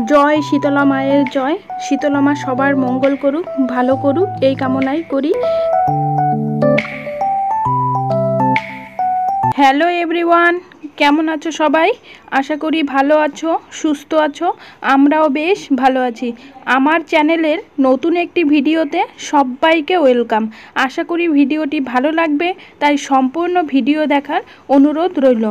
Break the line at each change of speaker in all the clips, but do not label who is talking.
জয় শীতলা মায়ের জয়। শীতলা মা সবার মঙ্গল করুক, ভালো করুক, এই কামনাই করি। হ্যালো এভরিওয়ান, কেমন আছো সবাই? আশা করি ভালো আছো, সুস্থ আছো। আমরাও বেশ ভালো আছি। আমার চ্যানেলের নতুন একটি ভিডিওতে সবাইকে ওয়েলকাম। আশা করি ভিডিওটি ভালো লাগবে, তাই সম্পূর্ণ ভিডিও দেখার অনুরোধ রইল।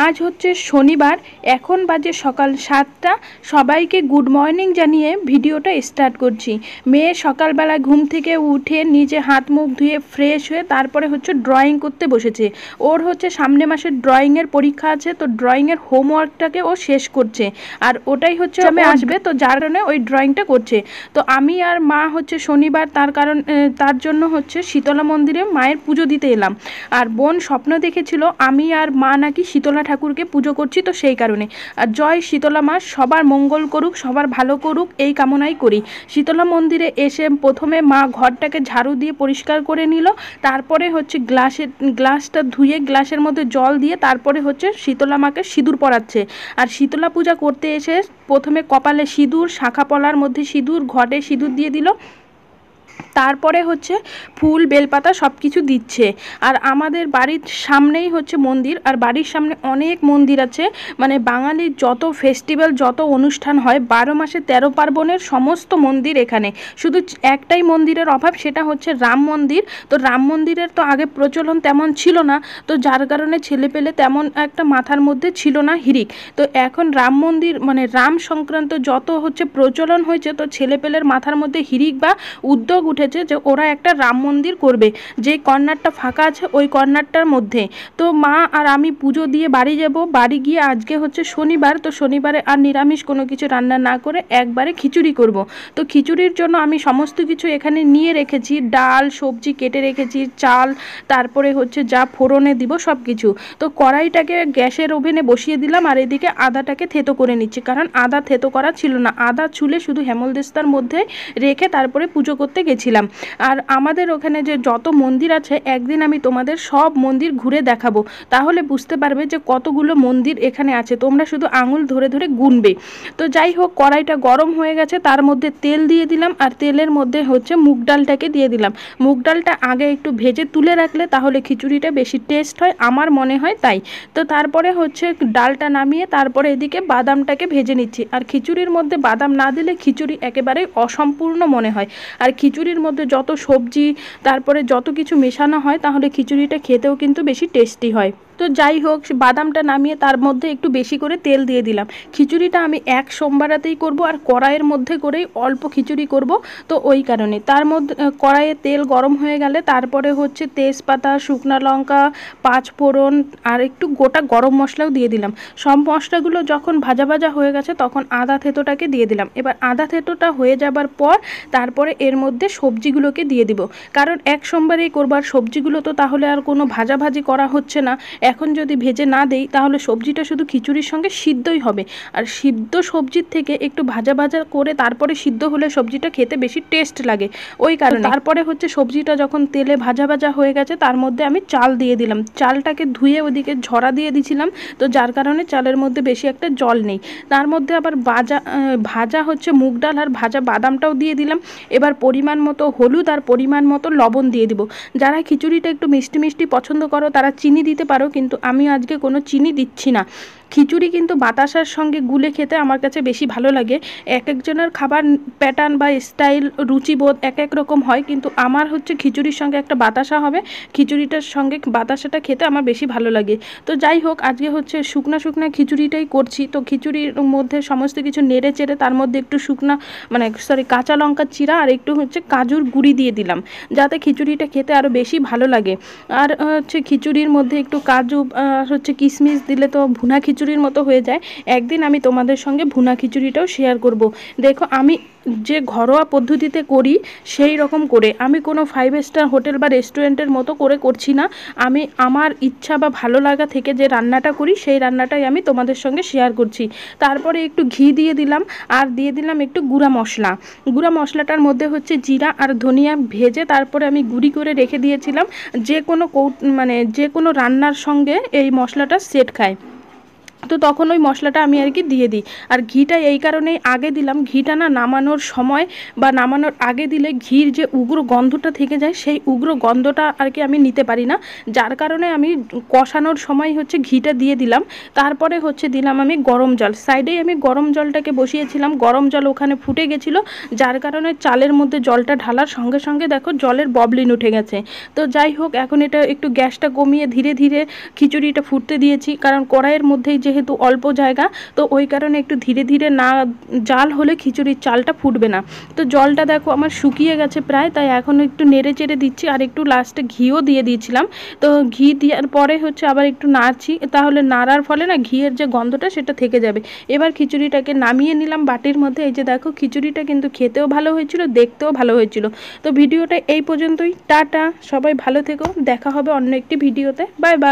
আজ হচ্ছে শনিবার, এখন বাজে সকাল 7টা। সবাইকে গুড মর্নিং জানিয়ে ভিডিওটা স্টার্ট করছি। মেয়ে সকালবেলা ঘুম থেকে উঠে নিজে হাত মুখ ধুয়ে ফ্রেশ হয়ে তারপরে হচ্ছে ড্রয়িং করতে বসেছে। ওর হচ্ছে সামনে মাসের ড্রয়িংয়ের পরীক্ষা আছে, তো ড্রয়িংয়ের হোমওয়ার্কটাকে ও শেষ করছে, আর ওটাই হচ্ছে আমি আসবে, তো যার কারণে ওই ড্রয়িংটা করছে। তো আমি আর মা হচ্ছে শনিবার, তার জন্য হচ্ছে শীতলা মন্দিরে মায়ের পুজো দিতে এলাম। আর বোন স্বপ্ন দেখেছিল আমি আর মা নাকি শীতলা ঠাকুরকে পুজো করছি, তো সেই কারণে। আর জয় শীতলা মা সবার মঙ্গল করুক, সবার ভালো করুক, এই কামনাই করি। শীতলা মন্দিরে এসে প্রথমে মা ঘরটাকে ঝাড়ু দিয়ে পরিষ্কার করে নিল, তারপরে হচ্ছে গ্লাসটা ধুয়ে গ্লাসের মধ্যে জল দিয়ে তারপরে হচ্ছে শীতলা মাকে সিঁদুর পরাচ্ছে। আর শীতলা পূজা করতে এসে প্রথমে কপালে সিঁদুর, শাখা পলার মধ্যে সিঁদুর, ঘটে সিঁদুর দিয়ে দিল, তারপরে হচ্ছে ফুল বেলপাতা সব কিছু দিচ্ছে। আর আমাদের বাড়ির সামনেই হচ্ছে মন্দির, আর বাড়ির সামনে অনেক মন্দির আছে। মানে বাঙালির যত ফেস্টিভ্যাল, যত অনুষ্ঠান হয় 12 মাসে 13 পার্বণের সমস্ত মন্দির এখানে। শুধু একটাই মন্দিরের অভাব, সেটা হচ্ছে রাম মন্দির। তো রাম মন্দিরের তো আগে প্রচলন তেমন ছিল না, তো যার কারণে ছেলে পেলে তেমন একটা মাথার মধ্যে ছিল না হিড়িক। তো এখন রাম মন্দির মানে রাম সংক্রান্ত যত হচ্ছে প্রচলন হয়েছে, তো ছেলে পেলের মাথার মধ্যে হিড়িক বা উদ্যোগ উঠেছে যে ওরা একটা রাম মন্দির করবে, যে কর্নারটা ফাঁকা আছে ওই কর্নারটার মধ্যে। তো মা আর আমি পুজো দিয়ে বাড়ি যাব। বাড়ি গিয়ে আজকে হচ্ছে শনিবার, তো শনিবারে আর নিরামিষ কোনো কিছু রান্না না করে একবারে খিচুড়ি করব। তো খিচুড়ির জন্য আমি সমস্ত কিছু এখানে নিয়ে রেখেছি, ডাল সবজি কেটে রেখেছি, চাল, তারপরে হচ্ছে যা ফোড়নে দিব সব কিছু। তো কড়াইটাকে গ্যাসের ওভেনে বসিয়ে দিলাম, আর এদিকে আদাটাকে থেতো করে নিচ্ছি, কারণ আদা থেতো করা ছিল না। আদা ছুলে শুধু হেমলদস্তার মধ্যে রেখে তারপরে পুজো করতে গেছিলাম। আর আমাদের ওখানে যে যত মন্দির আছে, একদিন আমি তোমাদের সব মন্দির ঘুরে দেখাবো, তাহলে বুঝতে পারবে যে কতগুলো মন্দির এখানে আছে। তোমরা শুধু আঙুল ধরে ধরে গুনবে। তো যাই হোক, কড়াইটা গরম হয়ে গেছে, তার মধ্যে তেল দিয়ে দিলাম, আর তেলের মধ্যে হচ্ছে মুগ ডালটাকে দিয়ে দিলাম। মুগ ডালটা আগে একটু ভেজে তুলে রাখলে তাহলে খিচুড়িটা বেশি টেস্ট হয়, আমার মনে হয় তাই। তো তারপরে হচ্ছে ডালটা নামিয়ে তারপরে এদিকে বাদামটাকে ভেজে নিচ্ছি। আর খিচুড়ির মধ্যে বাদাম না দিলে খিচুড়ি একেবারে অসম্পূর্ণ মনে হয়। আর খিচুড়ির মধ্যে যত সবজি তারপরে যত কিছু মেশানো হয়, তাহলে খিচুড়িটা খেতেও কিন্তু বেশি টেস্টি হয়। তো যাই হোক, বাদামটা নামিয়ে তার মধ্যে একটু বেশি করে তেল দিয়ে দিলাম। খিচুড়িটা আমি এক সোমবারাতেই করব, আর কড়াইয়ের মধ্যে করেই অল্প খিচুড়ি করব, তো ওই কারণে। তার মধ্যে কড়াইয়ে তেল গরম হয়ে গেলে তারপরে হচ্ছে তেজপাতা, শুকনো লঙ্কা, পাঁচফোড়ন আর একটু গোটা গরম মশলাও দিয়ে দিলাম। সব মশলাগুলো যখন ভাজা ভাজা হয়ে গেছে তখন আদা থেঁতোটাকে দিয়ে দিলাম। এবার আদা থেঁতোটা হয়ে যাবার পর তারপরে এর মধ্যে সবজিগুলোকে দিয়ে দিব, কারণ এক সোমবারেই করবার সবজিগুলো তো তাহলে আর কোনো ভাজাভাজি করা হচ্ছে না। এখন যদি ভেজে না দেই তাহলে সবজিটা শুধু খিচুড়ির সঙ্গে সিদ্ধই হবে, আর সিদ্ধ সবজির থেকে একটু ভাজা ভাজা করে তারপরে সিদ্ধ হলে সবজিটা খেতে বেশি টেস্ট লাগে, ওই কারণে। তারপরে হচ্ছে সবজিটা যখন তেলে ভাজা ভাজা হয়ে গেছে তার মধ্যে আমি চাল দিয়ে দিলাম। চালটাকে ধুয়ে ওদিকে ঝরা দিয়ে দিয়েছিলাম, তো যার কারণে চালের মধ্যে বেশি একটা জল নেই। তার মধ্যে আবার ভাজা হচ্ছে মুগ ডাল আর ভাজা বাদামটাও দিয়ে দিলাম। এবার পরিমাণ মতো হলুদ আর পরিমাণ মতো লবণ দিয়ে দিব। যারা খিচুড়িটা একটু মিষ্টি মিষ্টি পছন্দ করো তারা চিনি দিতে পারো, কিন্তু আমি আজকে কোনো চিনি দিচ্ছি না। খিচুড়ি কিন্তু বাতাসার সঙ্গে গুলে খেতে আমার কাছে বেশি ভালো লাগে। এক একজনের খাবার প্যাটার্ন বা স্টাইল, রুচিবোধ এক এক রকম হয়, কিন্তু আমার হচ্ছে খিচুড়ির সঙ্গে একটা বাতাসা হবে, খিচুড়িটার সঙ্গে বাতাসাটা খেতে আমার বেশি ভালো লাগে। তো যাই হোক, আজকে হচ্ছে শুকনা খিচুড়িটাই করছি। তো খিচুড়ির মধ্যে সমস্ত কিছু নেড়ে চেড়ে তার মধ্যে একটু কাঁচা লঙ্কা চিরা আর একটু হচ্ছে কাজুর গুঁড়ি দিয়ে দিলাম, যাতে খিচুড়িটা খেতে আরও বেশি ভালো লাগে। আর হচ্ছে খিচুড়ির মধ্যে একটু কাজু হচ্ছে কিশমিশ দিলে তো ভুনা খিচুড়ির মতো হয়ে যায়। একদিন আমি তোমাদের সঙ্গে ভুনা খিচুড়িটাও শেয়ার করব। দেখো, আমি যে ঘরোয়া পদ্ধতিতে করি সেই রকম করে, আমি কোনো 5 স্টার হোটেল বা রেস্টুরেন্টের মতো করে করছি না। আমি আমার ইচ্ছা বা ভালো লাগা থেকে যে রান্নাটা করি সেই রান্নাটাই আমি তোমাদের সঙ্গে শেয়ার করছি। তারপরে একটু ঘি দিয়ে দিলাম, আর দিয়ে দিলাম একটু গুঁড়া মশলা। গুঁড়া মশলাটার মধ্যে হচ্ছে জিরা আর ধনিয়া ভেজে তারপরে আমি গুঁড়ি করে রেখে দিয়েছিলাম। যে কোনো রান্নার সঙ্গে এই মশলাটা সেট খায়। তো তখন ওই মশলাটা আমি আর কি দিয়ে দিই। আর ঘিটা এই কারণেই আগে দিলাম, ঘিটা না নামানোর সময় বা নামানোর আগে দিলে ঘির যে উগ্র গন্ধটা থেকে যায়, সেই উগ্র গন্ধটা আর কি আমি নিতে পারি না, যার কারণে আমি কষানোর সময় হচ্ছে ঘিটা দিয়ে দিলাম। তারপরে হচ্ছে দিলাম আমি গরম জল, সাইডেই আমি গরম জলটাকে বসিয়েছিলাম, গরম জল ওখানে ফুটে গেছিলো, যার কারণে চালের মধ্যে জলটা ঢালার সঙ্গে সঙ্গে দেখো জলের ববলিন উঠে গেছে। তো যাই হোক, এখন এটা একটু গ্যাসটা কমিয়ে ধীরে ধীরে খিচুড়িটা ফুটতে দিয়েছি, কারণ কড়াইয়ের মধ্যেই যেহেতু অল্প জায়গা, তো ওই কারণে একটু ধীরে ধীরে না জাল হলে খিচুড়ির চালটা ফুটবে না। তো জলটা দেখো আমার শুকিয়ে গেছে প্রায়, তাই এখন একটু নেড়ে চেড়ে দিচ্ছি, আর একটু লাস্টে ঘিও দিয়ে দিয়েছিলাম। তো ঘি দেওয়ার পরে হচ্ছে আবার একটু নাড়ছি, তাহলে নাড়ার ফলে না ঘিয়ের যে গন্ধটা সেটা থেকে যাবে। এবার খিচুড়িটাকে নামিয়ে নিলাম বাটির মধ্যে। এই যে দেখো খিচুড়িটা কিন্তু খেতেও ভালো হয়েছিল, দেখতেও ভালো হয়েছিল। তো ভিডিওটা এই পর্যন্তই, টাটা, সবাই ভালো থেকো, দেখা হবে অন্য একটি ভিডিওতে, বাই বাই।